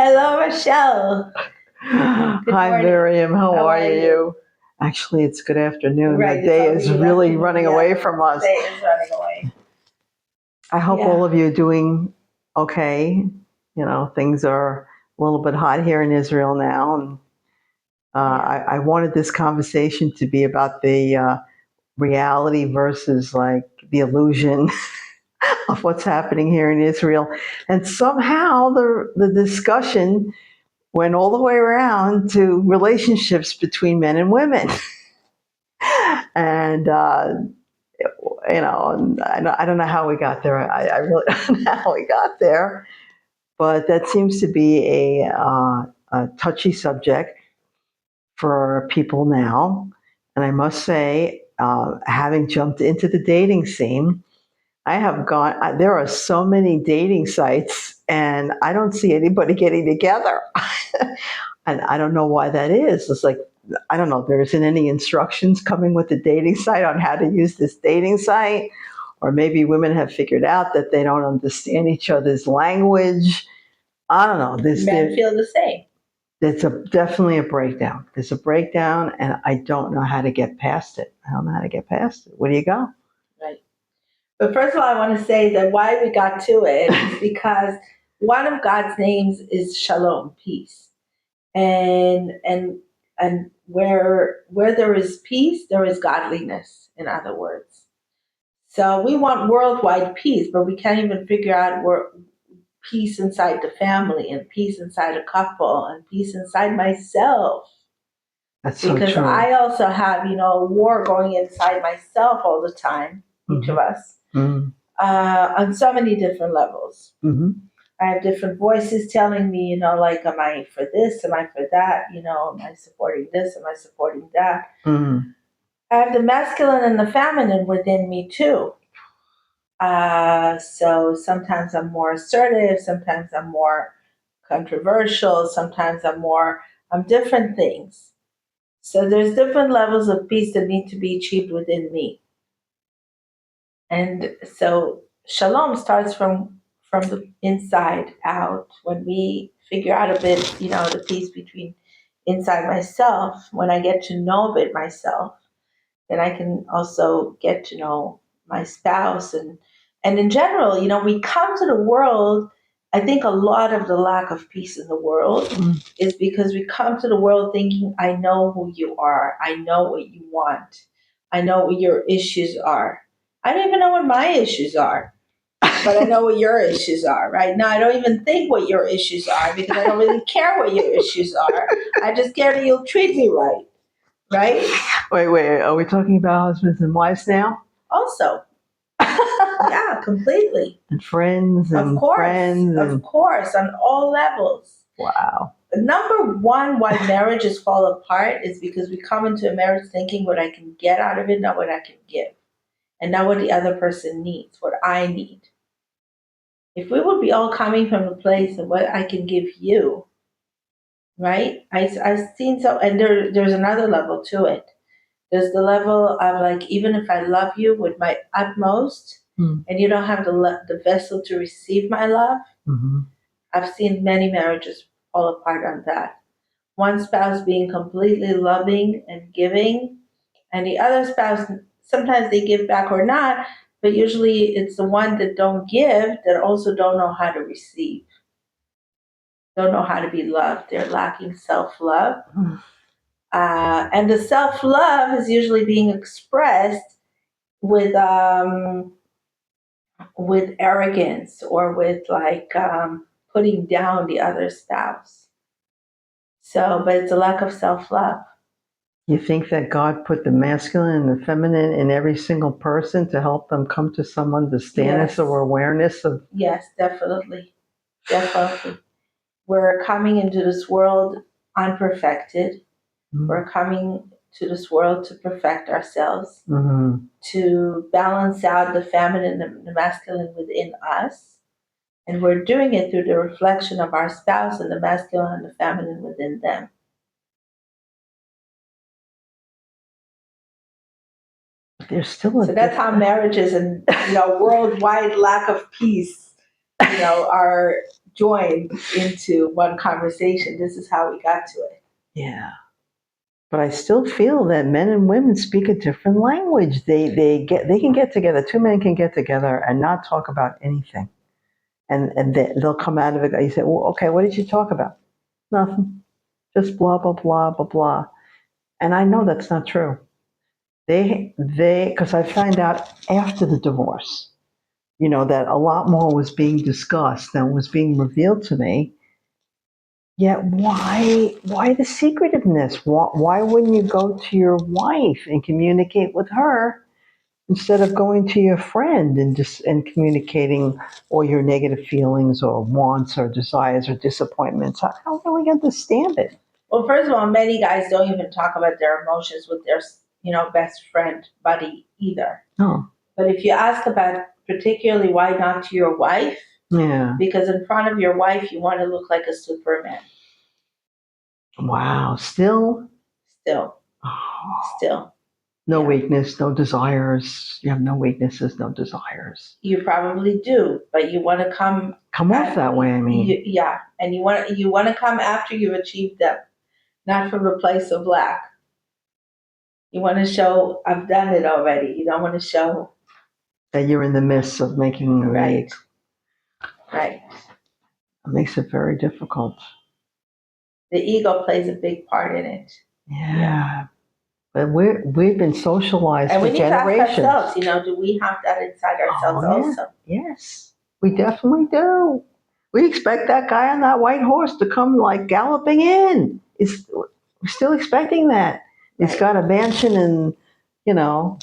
Hello, Rachelle. Good Hi, morning. Miriam. How How are are you? you? Actually, it's good afternoon. Right, The it's day is already really afternoon, running yeah. away from us. The day is running away. I hope Yeah. all of you are doing okay. You know, things are a little bit hot here in Israel now. And I wanted this conversation to be about the reality versus like the illusion of what's happening here in Israel. And somehow the discussion went all the way around to relationships between men and women. And you know, I don't know how we got there. I really don't know how we got there, but that seems to be a touchy subject for people now. And I must say, having jumped into the dating scene, I have gone. There are so many dating sites, and I don't see anybody getting together. And I don't know why that is. It's like, I don't know, there isn't any instructions coming with the dating site on how to use this dating site. Or maybe women have figured out that they don't understand each other's language. I don't know. Men feel the same. There's definitely a breakdown. There's a breakdown, and I don't know how to get past it. I don't know how to get past it. Where do you go? Right. But first of all, I want to say that why we got to it is because one of God's names is Shalom, peace. And where there is peace, there is godliness, in other words. So we want worldwide peace, but we can't even figure out peace inside the family and peace inside a couple and peace inside myself. That's so Because true. I also have, war going inside myself all the time, each of us, on so many different levels. I have different voices telling me, like, am I for this? Am I for that? Am I supporting this? Am I supporting that? I have the masculine and the feminine within me too. So sometimes I'm more assertive, sometimes I'm more controversial, sometimes I'm different things. So there's different levels of peace that need to be achieved within me. And so shalom starts from the inside out. When we figure out a bit, the peace between inside myself, when I get to know a bit myself, then I can also get to know my spouse and in general, we come to the world. I think a lot of the lack of peace in the world is because we come to the world thinking, I know who you are, I know what you want, I know what your issues are. I don't even know what my issues are, but I know what your issues are. Right now, I don't even think what your issues are because I don't really care what your issues are. I just care that you'll treat me right. Right? Wait. Are we talking about husbands and wives now? Also. Yeah, completely. And friends and of course, friends. Of course, on all levels. Wow. Number one, why marriages fall apart is because we come into a marriage thinking what I can get out of it, not what I can give. And not what the other person needs, what I need. If we would be all coming from a place of what I can give you, right? I've seen so, and there's another level to it. There's the level of like, even if I love you with my utmost, and you don't have the vessel to receive my love, I've seen many marriages fall apart on that. One spouse being completely loving and giving, and the other spouse, sometimes they give back or not, but usually it's the one that don't give that also don't know how to receive, don't know how to be loved. They're lacking self-love. And the self-love is usually being expressed with arrogance or with like putting down the other spouse. So, but it's a lack of self-love. You think that God put the masculine and the feminine in every single person to help them come to some understanding or awareness of? Yes, definitely. Definitely. We're coming into this world unperfected. We're coming to this world to perfect ourselves, to balance out the feminine and the masculine within us. And we're doing it through the reflection of our spouse and the masculine and the feminine within them. There's still so that's how marriages and worldwide lack of peace, are joined into one conversation. This is how we got to it. Yeah. But I still feel that men and women speak a different language. They can get together. Two men can get together and not talk about anything, and they'll come out of it. You say, well, okay, what did you talk about? Nothing. Just blah blah blah blah blah. And I know that's not true. Because I found out after the divorce, that a lot more was being discussed than was being revealed to me. Yet why the secretiveness? Why wouldn't you go to your wife and communicate with her instead of going to your friend and communicating all your negative feelings or wants or desires or disappointments? I don't really understand it. Well, first of all, many guys don't even talk about their emotions with their, best friend, buddy either. Oh, But if you ask about particularly why not to your wife, yeah. because in front of your wife, you want to look like a Superman. Wow. Still? Still. Oh. Still. No Yeah. weakness, no desires. You have no weaknesses, no desires. You probably do, but you want to come off that way. I mean, yeah, and you want to come after you've achieved them, not from a place of lack. You want to show I've done it already. You don't want to show that you're in the midst of making a right. Right. It makes it very difficult. The ego plays a big part in it. Yeah. But we've been socialized and for generations. And we need to ask ourselves, do we have that inside ourselves also? Yes, we definitely do. We expect that guy on that white horse to come like galloping in. We're still expecting that. Right. He's got a mansion in,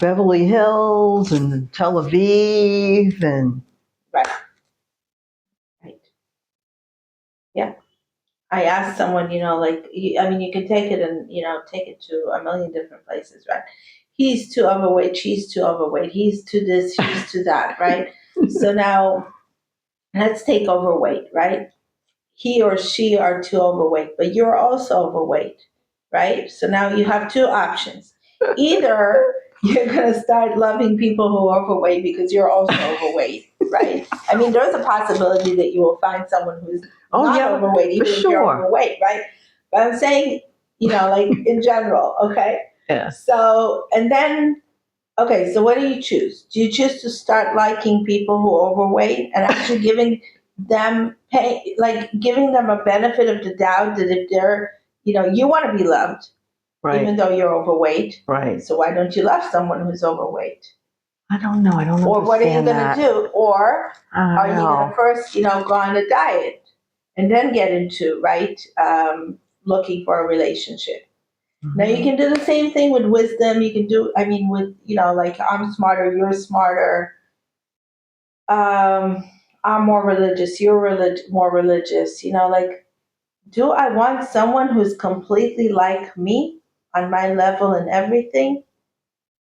Beverly Hills and Tel Aviv and. Right. Yeah. I asked someone, you can take it and, take it to a million different places, right? He's too overweight, she's too overweight, he's too this, she's too that, right? So now let's take overweight, right? He or she are too overweight, but you're also overweight, right? So now you have two options. Either you're going to start loving people who are overweight because you're also overweight, right? I mean, there's a possibility that you will find someone who's not overweight, even if you're overweight, right? But I'm saying, in general, okay? Yeah. So, and then, okay, so what do you choose? Do you choose to start liking people who are overweight and actually giving them giving them a benefit of the doubt that if they're, you want to be loved, right, even though you're overweight, right? So why don't you love someone who's overweight? I don't know. I don't know. Or what are you going to do? Or are you going to first, go on a diet and then get into looking for a relationship? Mm-hmm. Now you can do the same thing with wisdom. You can do, with I'm smarter, you're smarter. I'm more religious, you're more religious. Do I want someone who's completely like me on my level and everything?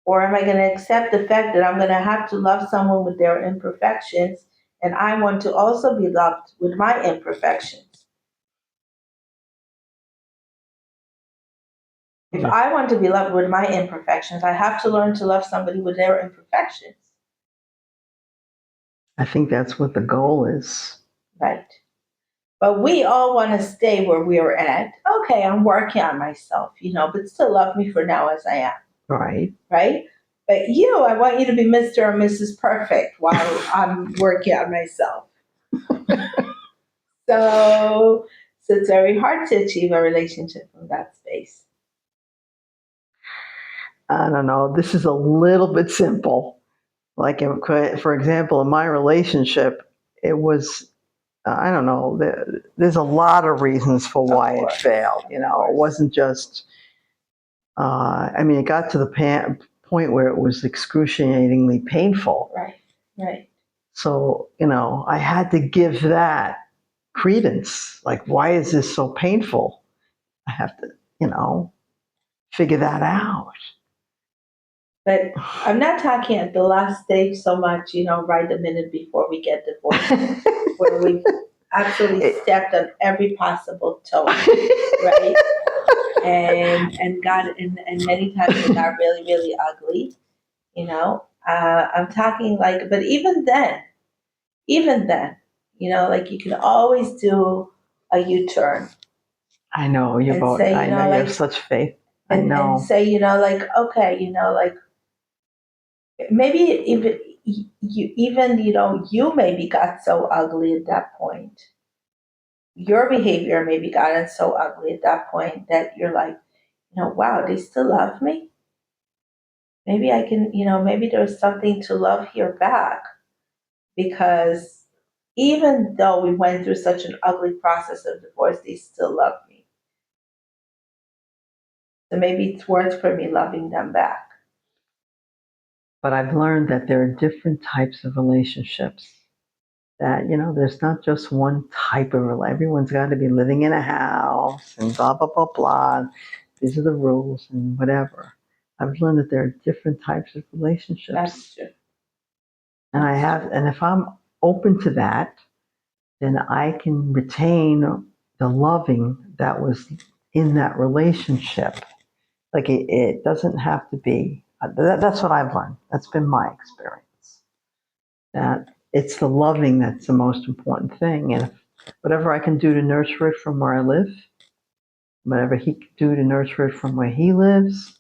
Or am I going to accept the fact that I'm going to have to love someone with their imperfections and I want to also be loved with my imperfections? If I want to be loved with my imperfections, I have to learn to love somebody with their imperfections. I think that's what the goal is. Right. But we all want to stay where we are at. Okay, I'm working on myself, but still love me for now as I am. Right. Right? But I want you to be Mr. or Mrs. Perfect while I'm working on myself. So it's very hard to achieve a relationship from that space. I don't know. This is a little bit simple. Like, for example, in my relationship, it was, I don't know, there's a lot of reasons for why it failed. It wasn't just, it got to the point where it was excruciatingly painful. Right. So, I had to give that credence. Like, why is this so painful? I have to, figure that out. But I'm not talking at the last stage so much, right the minute before we get divorced, where we've absolutely stepped on every possible toe, right? And many times it got really, really ugly, I'm talking but even then, Like you can always do a U-turn I know you and both. say, I know you have like, such faith. I and know. say, like, okay, like maybe even you maybe got so ugly at that point. Your behavior maybe gotten so ugly at that point that you're like, wow, they still love me. Maybe I can, maybe there's something to love here back because even though we went through such an ugly process of divorce, they still love me. So maybe it's worth for me loving them back. But I've learned that there are different types of relationships. That, there's not just one type of relationship. Everyone's got to be living in a house and blah, blah, blah, blah. These are the rules and whatever. I've learned that there are different types of That's relationships. true. And and if I'm open to that, then I can retain the loving that was in that relationship. Like it doesn't have to be, that's what I've learned. That's been my experience. That it's the loving that's the most important thing. And whatever I can do to nurture it from where I live, whatever he can do to nurture it from where he lives,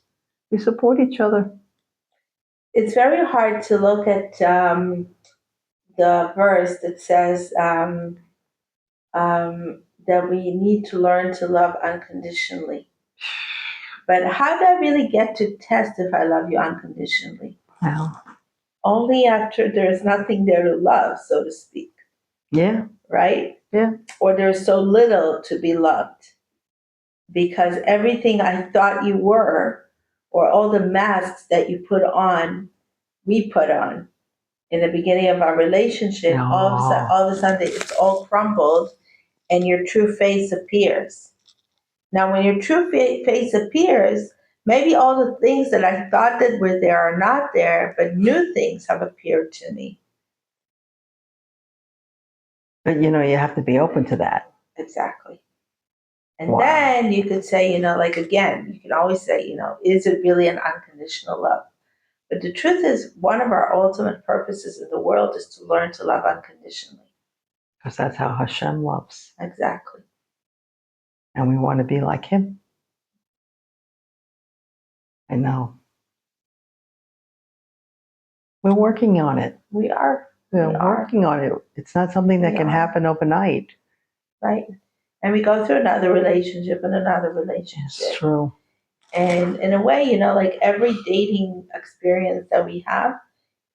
we support each other. It's very hard to look at the verse that says that we need to learn to love unconditionally. But how do I really get to test if I love you unconditionally? Well, Only after there's nothing there to love, so to speak, yeah, right? yeah. Or there's so little to be loved because everything I thought you were, or all the masks that you put on, we put on in the beginning of our relationship, No. all of a sudden it's all crumbled and your true face appears. Now, when your true face appears, maybe all the things that I thought that were there are not there, but new things have appeared to me. But you have to be open to that. Exactly. And Wow. then you could say, like again, you can always say, is it really an unconditional love? But the truth is, one of our ultimate purposes in the world is to learn to love unconditionally. Because that's how Hashem loves. Exactly. And we want to be like him. I know. We're working on it. We are. We're We are. working on it. It's not something that We can are. happen overnight. Right. And we go through another relationship and another It's relationship. true. And in a way, like every dating experience that we have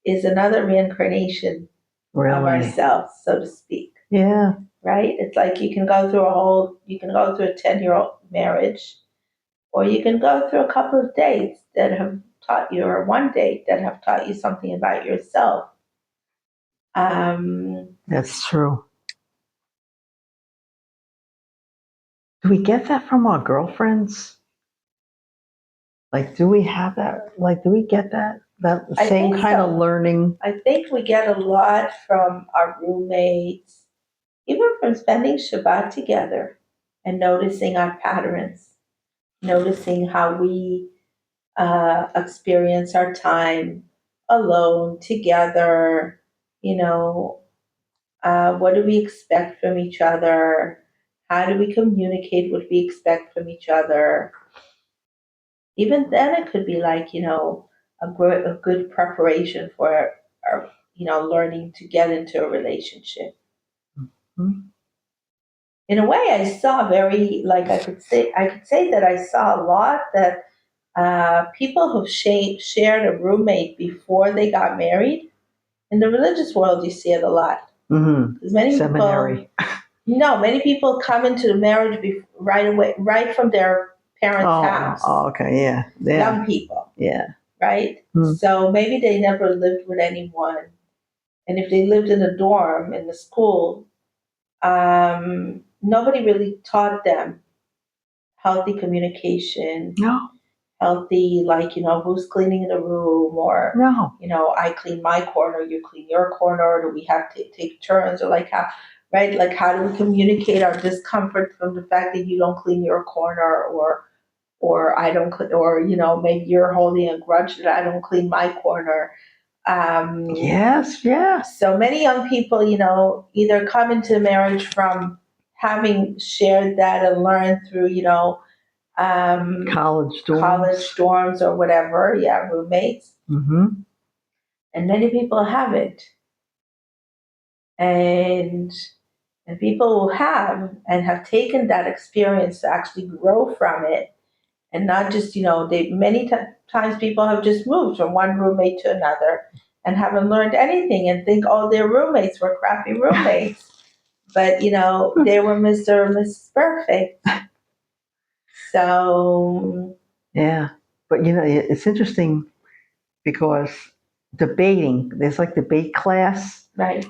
is another reincarnation of Really. ourselves, so to speak. Yeah. Right? It's like you can go through a 10-year-old marriage, or you can go through a couple of dates that have taught you, or one date that have taught you something about yourself. That's true. Do we get that from our girlfriends? Like, do we have that? Like, do we get that? That I same think kind of so. learning? I think we get a lot from our roommates, even from spending Shabbat together and noticing our patterns, noticing how we experience our time alone, together, you know, what do we expect from each other? How do we communicate what we expect from each other? Even then, it could be like, a good preparation for, learning to get into a relationship. Hmm. In a way, I saw very, like, I could say that I saw a lot that people who've shared a roommate before they got married. In the religious world, you see it a lot. Mm-hmm. Because many Seminary. people, no, many people come into the marriage right away, right from their parents' house. Okay, yeah, yeah, Young people, yeah. right? Mm. So maybe they never lived with anyone, and if they lived in a dorm in the school, nobody really taught them healthy communication, No, healthy, like, who's cleaning the room, or, no. I clean my corner, you clean your corner, or do we have to take turns, or like how, right? Like, how do we communicate our discomfort from the fact that you don't clean your corner, or I don't, or, maybe you're holding a grudge that I don't clean my corner. Yes, yes. So many young people, either come into marriage from having shared that and learned through, College dorms. college dorms or whatever, roommates. Mm-hmm. And many people haven't. And people who have and have taken that experience to actually grow from it, and not just, they many times people have just moved from one roommate to another and haven't learned anything and think all their roommates were crappy roommates. But they were Mr. and Mrs. Perfect. So yeah, but it's interesting because debating, there's like debate class. right,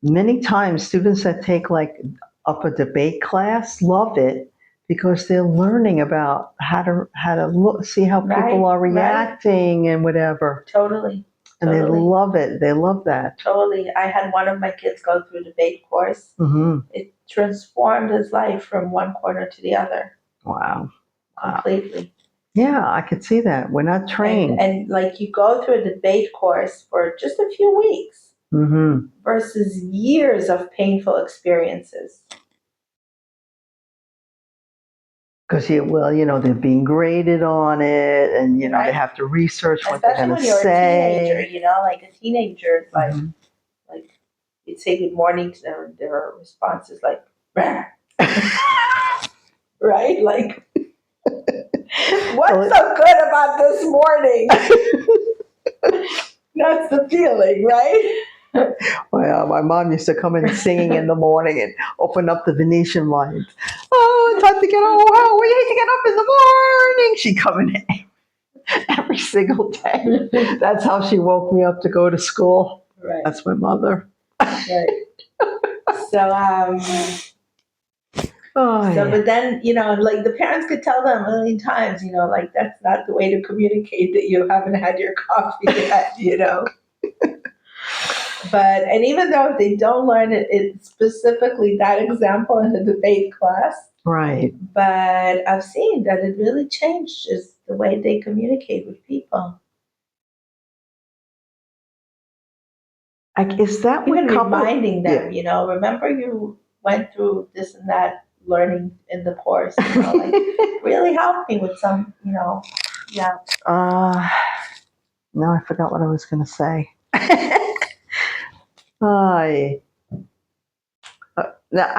Many times students that take like up a debate class love it because they're learning about how to look, see how people are reacting and whatever. Totally. And they love it. They love that. Totally. I had one of my kids go through a debate course. Mm-hmm. It transformed his life from one corner to the other. Wow. Completely. Yeah, I could see that. We're not trained. And like you go through a debate course for just a few weeks versus years of painful experiences. Because they're being graded on it, and they have to research what they're going to say. Especially when you're a teenager, like a teenager, like you'd say good morning to them, and their response is like, right? Like, what's so good about this morning? That's the feeling, right? Well, my mom used to come in singing in the morning and open up the Venetian blinds. Oh, it's time to get we need to get up in the morning. She'd come in every single day. That's how she woke me up to go to school. Right. That's my mother. Right. So, but then, like the parents could tell them a million times, like that's not the way to communicate that you haven't had your coffee yet, But, and even though they don't learn it specifically that example in the debate class. Right. But I've seen that it really changes the way they communicate with people. Is that even reminding them, remember you went through this and that learning in the course, like really helped me with some, No, I forgot what I was going to say. No, I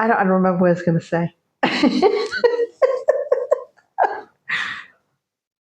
don't remember what I was going to say.